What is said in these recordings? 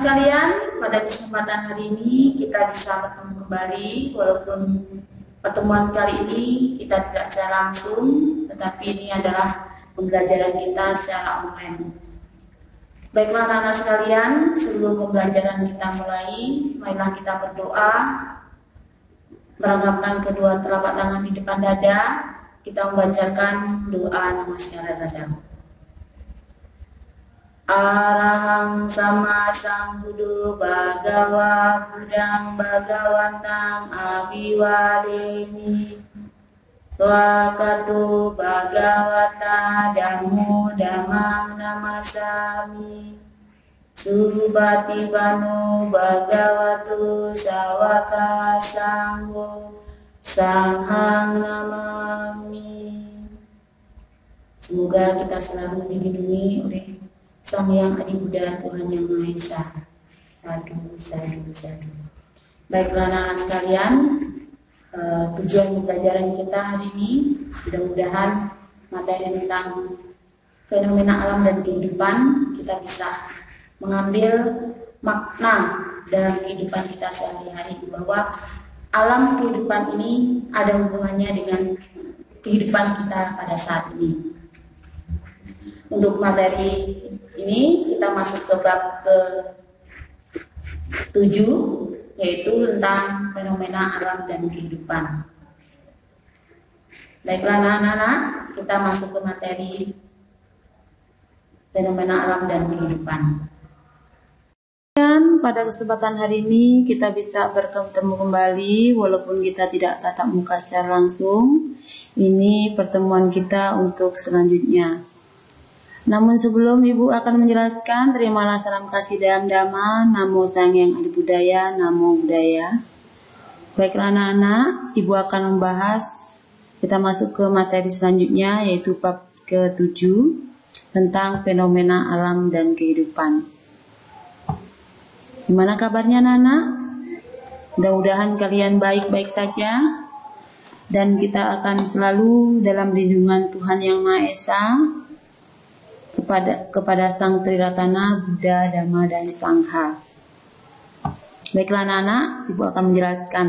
sekalian, pada kesempatan hari ini kita bisa bertemu kembali, walaupun pertemuan kali ini kita tidak secara langsung, tetapi ini adalah pembelajaran kita secara online. Baiklah anak-anak sekalian, sebelum pembelajaran kita mulai, marilah kita berdoa, merangkapkan kedua telapak tangan di depan dada, kita membacakan doa namaskara dada. Arahang sama sambuddho bhagava buddhang bhagawantang abhiwademi swakato bhagavata dhammo dhammang namasami surubati bano bhagavato sawaka sangho sanghang namami. Semoga kita selalu dilindungi oleh Sang Yang Adi Buddha, Tuhan Yang Maha Esa. Sadu, sadu, sadu. Baiklah anak-anak sekalian, tujuan pembelajaran kita hari ini mudah-mudahan materi tentang fenomena alam dan kehidupan kita bisa mengambil makna dalam kehidupan kita sehari-hari, bahwa alam kehidupan ini ada hubungannya dengan kehidupan kita pada saat ini. Untuk materi ini kita masuk ke bab ke-7, yaitu tentang fenomena alam dan kehidupan. Baiklah anak-anak, kita masuk ke materi fenomena alam dan kehidupan. Dan pada kesempatan hari ini kita bisa bertemu kembali walaupun kita tidak tatap muka secara langsung. Ini pertemuan kita untuk selanjutnya. Namun sebelum Ibu akan menjelaskan, terimalah salam kasih dalam Dhamma, Namo Sang Yang Adi Buddhaya, Namo Buddhaya. Baiklah anak-anak, Ibu akan membahas, kita masuk ke materi selanjutnya, yaitu bab ke-7 tentang fenomena alam dan kehidupan. Gimana kabarnya anak-anak? Mudah-mudahan kalian baik-baik saja, dan kita akan selalu dalam lindungan Tuhan Yang Maha Esa, kepada Sang Triratana, Buddha, Dhamma, dan Sangha. Baiklah anak-anak, Ibu akan menjelaskan.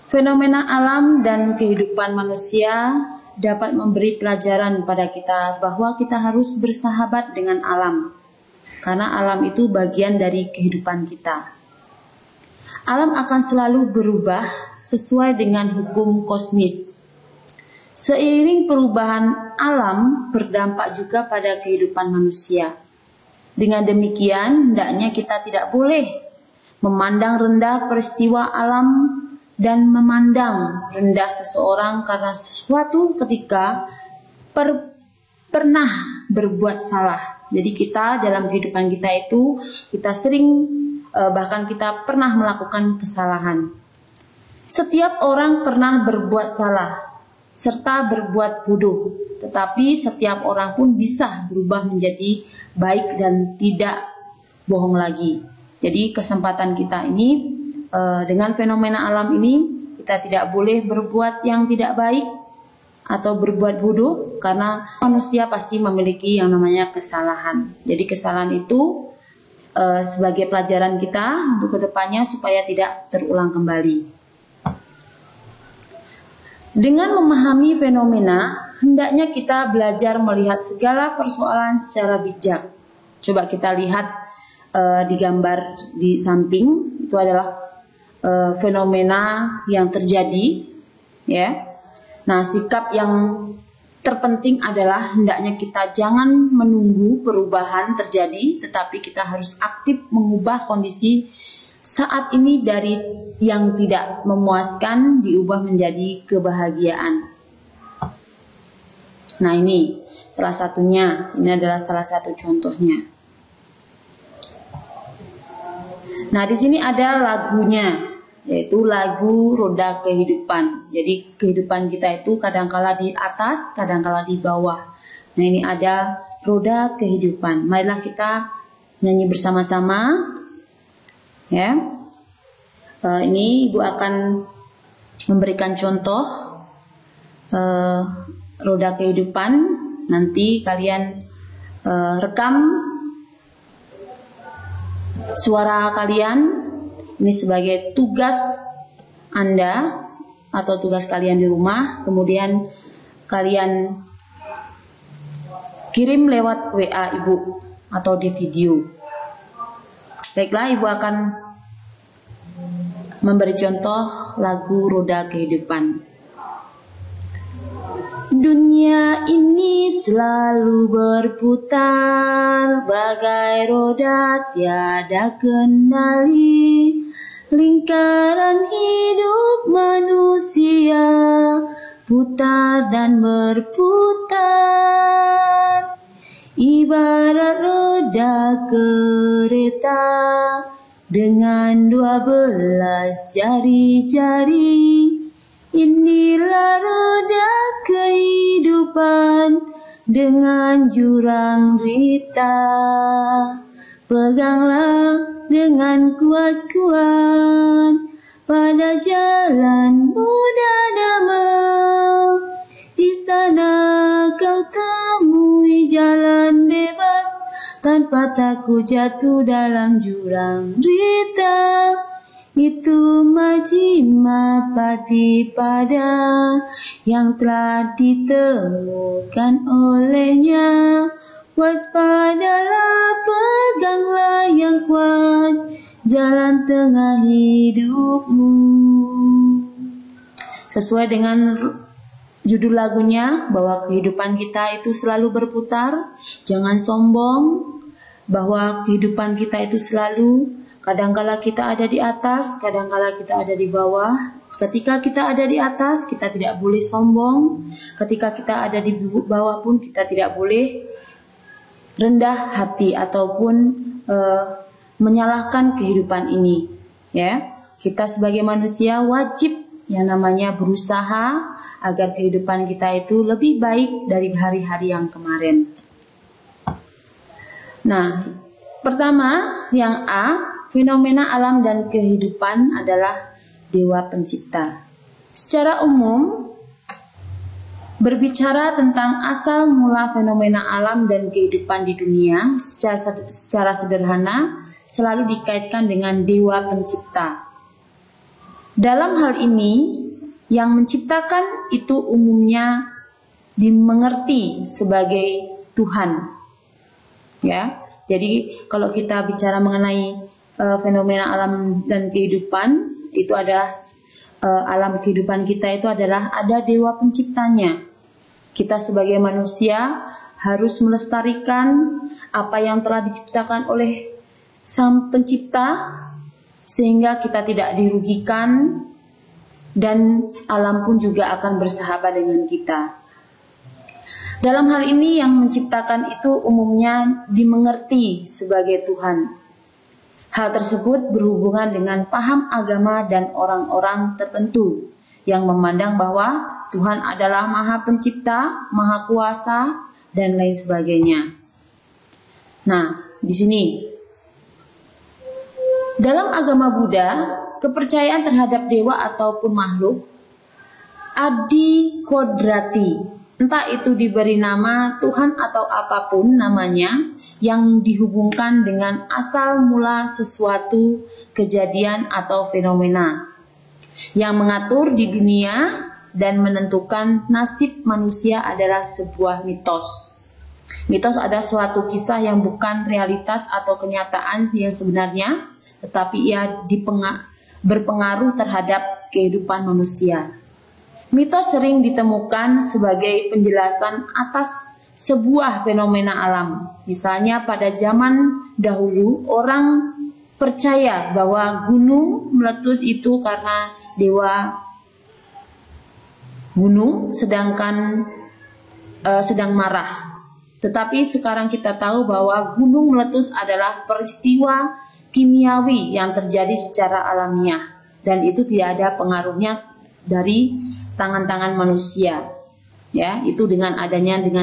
Fenomena alam dan kehidupan manusia dapat memberi pelajaran pada kita bahwa kita harus bersahabat dengan alam, karena alam itu bagian dari kehidupan kita. Alam akan selalu berubah sesuai dengan hukum kosmis. Seiring perubahan alam berdampak juga pada kehidupan manusia. Dengan demikian, hendaknya kita tidak boleh memandang rendah peristiwa alam dan memandang rendah seseorang karena sesuatu ketika pernah berbuat salah. Jadi kita dalam kehidupan kita itu, kita sering bahkan kita pernah melakukan kesalahan. Setiap orang pernah berbuat salah serta berbuat bodoh, tetapi setiap orang pun bisa berubah menjadi baik dan tidak bohong lagi. Jadi kesempatan kita ini dengan fenomena alam ini, kita tidak boleh berbuat yang tidak baik atau berbuat bodoh, karena manusia pasti memiliki yang namanya kesalahan. Jadi kesalahan itu sebagai pelajaran kita untuk kedepannya supaya tidak terulang kembali. Dengan memahami fenomena, hendaknya kita belajar melihat segala persoalan secara bijak. Coba kita lihat di gambar di samping, itu adalah fenomena yang terjadi, ya. Nah, sikap yang terpenting adalah hendaknya kita jangan menunggu perubahan terjadi, tetapi kita harus aktif mengubah kondisi saat ini dari yang tidak memuaskan diubah menjadi kebahagiaan. Nah, ini salah satunya, ini adalah salah satu contohnya. Nah, di sini ada lagunya, yaitu lagu Roda Kehidupan. Jadi kehidupan kita itu kadangkala di atas, kadangkala di bawah. Nah, ini ada Roda Kehidupan. Marilah kita nyanyi bersama-sama. Ya, ini Ibu akan memberikan contoh roda kehidupan. Nanti kalian rekam suara kalian ini sebagai tugas Anda atau tugas kalian di rumah, kemudian kalian kirim lewat WA Ibu atau di video. Baiklah, Ibu akan memberi contoh lagu Roda Kehidupan. Dunia ini selalu berputar, bagai roda tiada kendali. Lingkaran hidup manusia putar dan berputar, ibarat roda kereta dengan 12 jari-jari. Inilah roda kehidupan dengan jurang derita. Peganglah dengan kuat-kuat pada jalan muda damai. Di sana kau temui jalan bebas tanpa takut jatuh dalam jurang derita. Itu Majima Patipada yang telah ditemukan olehnya. Waspadalah, peganglah yang kuat jalan tengah hidupmu. Sesuai dengan judul lagunya, bahwa kehidupan kita itu selalu berputar. Jangan sombong bahwa kehidupan kita itu selalu, kadangkala kita ada di atas, kadangkala kita ada di bawah. Ketika kita ada di atas, kita tidak boleh sombong. Ketika kita ada di bawah pun kita tidak boleh rendah hati ataupun menyalahkan kehidupan ini. Ya, kita sebagai manusia wajib yang namanya berusaha agar kehidupan kita itu lebih baik dari hari-hari yang kemarin. Nah, pertama yang A, fenomena alam dan kehidupan adalah Dewa Pencipta. Secara umum, berbicara tentang asal mula fenomena alam dan kehidupan di dunia secara sederhana selalu dikaitkan dengan Dewa Pencipta. Dalam hal ini, yang menciptakan itu umumnya dimengerti sebagai Tuhan. Ya, jadi kalau kita bicara mengenai fenomena alam dan kehidupan, itu ada alam kehidupan kita itu adalah ada Dewa Penciptanya. Kita sebagai manusia harus melestarikan apa yang telah diciptakan oleh Sang Pencipta sehingga kita tidak dirugikan dan alam pun juga akan bersahabat dengan kita. Dalam hal ini yang menciptakan itu umumnya dimengerti sebagai Tuhan. Hal tersebut berhubungan dengan paham agama dan orang-orang tertentu yang memandang bahwa Tuhan adalah Maha Pencipta, Maha Kuasa, dan lain sebagainya. Nah, di sini dalam agama Buddha, kepercayaan terhadap dewa ataupun makhluk adi kodrati, entah itu diberi nama Tuhan atau apapun namanya, yang dihubungkan dengan asal mula sesuatu kejadian atau fenomena yang mengatur di dunia dan menentukan nasib manusia adalah sebuah mitos. Mitos adalah suatu kisah yang bukan realitas atau kenyataan yang sebenarnya, tetapi ia berpengaruh terhadap kehidupan manusia. Mitos sering ditemukan sebagai penjelasan atas sebuah fenomena alam. Misalnya pada zaman dahulu orang percaya bahwa gunung meletus itu karena dewa gunung sedang marah. Tetapi sekarang kita tahu bahwa gunung meletus adalah peristiwa kimiawi yang terjadi secara alamiah dan itu tidak ada pengaruhnya dari tangan-tangan manusia. Ya, itu dengan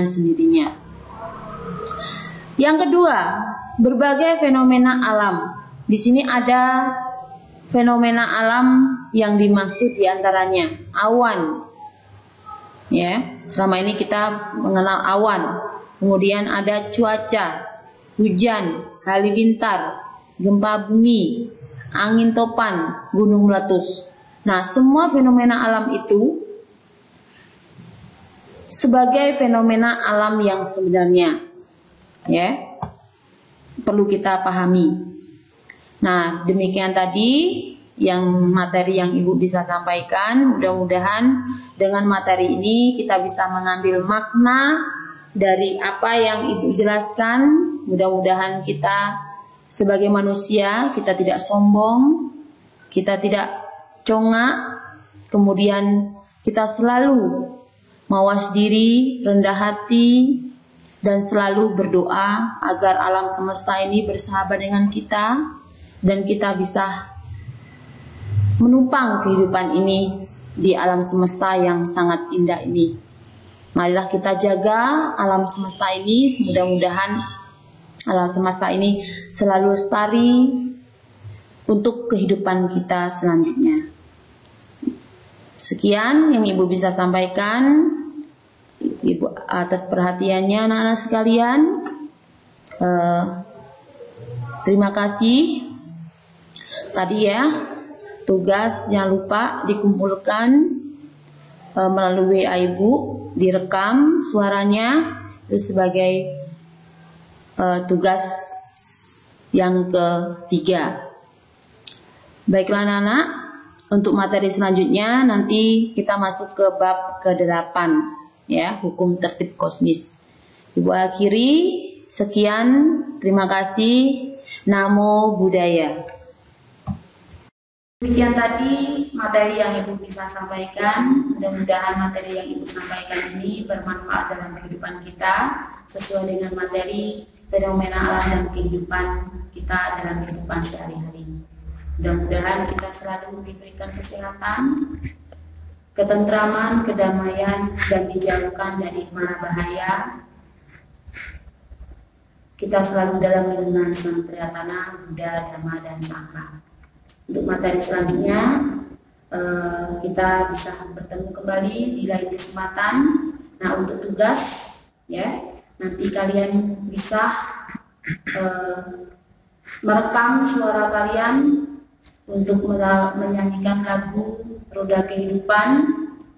sendirinya. Yang kedua, berbagai fenomena alam. Di sini ada fenomena alam yang dimaksud diantaranya awan. Ya, selama ini kita mengenal awan. Kemudian ada cuaca, hujan, halilintar, gempa bumi, angin topan, gunung meletus. Nah, semua fenomena alam itu sebagai fenomena alam yang sebenarnya, ya, perlu kita pahami. Nah, demikian tadi yang materi yang Ibu bisa sampaikan. Mudah-mudahan dengan materi ini kita bisa mengambil makna dari apa yang Ibu jelaskan. Mudah-mudahan kita sebagai manusia, kita tidak sombong, kita tidak congak, kemudian kita selalu mawas diri, rendah hati, dan selalu berdoa agar alam semesta ini bersahabat dengan kita dan kita bisa menumpang kehidupan ini di alam semesta yang sangat indah ini. Marilah kita jaga alam semesta ini, mudah-mudahan alam semesta ini selalu lestari untuk kehidupan kita selanjutnya. Sekian yang Ibu bisa sampaikan. Ibu atas perhatiannya anak-anak sekalian. Terima kasih. Tadi ya, tugas jangan lupa dikumpulkan melalui WA Ibu, direkam suaranya itu sebagai tugas yang ketiga. Baiklah anak-anak, untuk materi selanjutnya nanti kita masuk ke bab ke-8, ya, hukum tertib kosmis. Ibu akhiri, sekian, terima kasih. Namo Buddhaya. Demikian tadi materi yang Ibu bisa sampaikan. Mudah-mudahan materi yang Ibu sampaikan ini bermanfaat dalam kehidupan kita, sesuai dengan materi fenomena alam dan kehidupan kita dalam kehidupan sehari-hari. Mudah-mudahan kita selalu diberikan kesehatan, ketentraman, kedamaian, dan dijauhkan dari mara bahaya. Kita selalu dalam lindungan Sang Triratana, Buddha, Dhamma, dan Sangha. Untuk materi selanjutnya kita bisa bertemu kembali di lain kesempatan. Nah, untuk tugas, ya, nanti kalian bisa merekam suara kalian untuk menyanyikan lagu Roda Kehidupan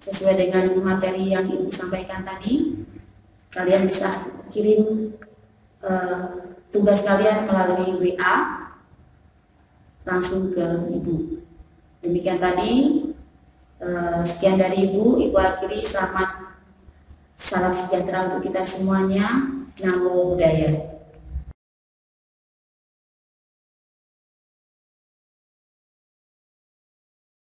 sesuai dengan materi yang Ibu sampaikan tadi. Kalian bisa kirim tugas kalian melalui WA langsung ke Ibu. Demikian tadi, sekian dari Ibu. Ibu akhiri, selamat, salam sejahtera untuk kita semuanya. Namo Buddhaya.